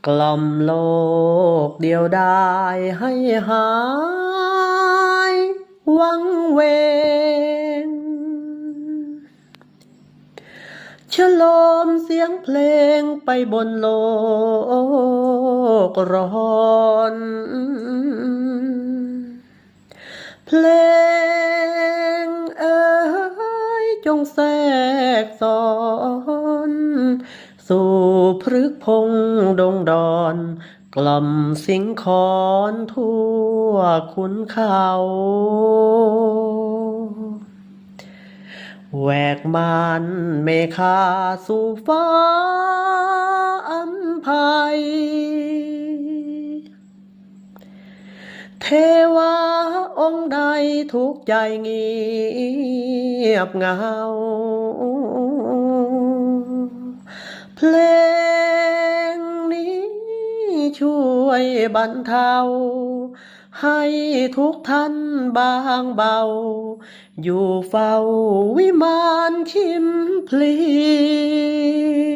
กล่อมโลกเดียวดายให้หายวังเวงฉโลมเสียงเพลงไปบนโลกร้อนเพลงเอ๋ยจงแทรกสอนสู่พฤกษ์พงดงดอนกล่อมสิงขอนทั่วขุนเขาแหวกมานเมฆาสู่ฟ้าอัมภัยเทวาองค์ใดทุกข์ใจเงียบเหงาเพลงนี้ช่วยบรรเทาให้ทุกท่านบางเบาอยู่เฝ้าวิมานชิมพลี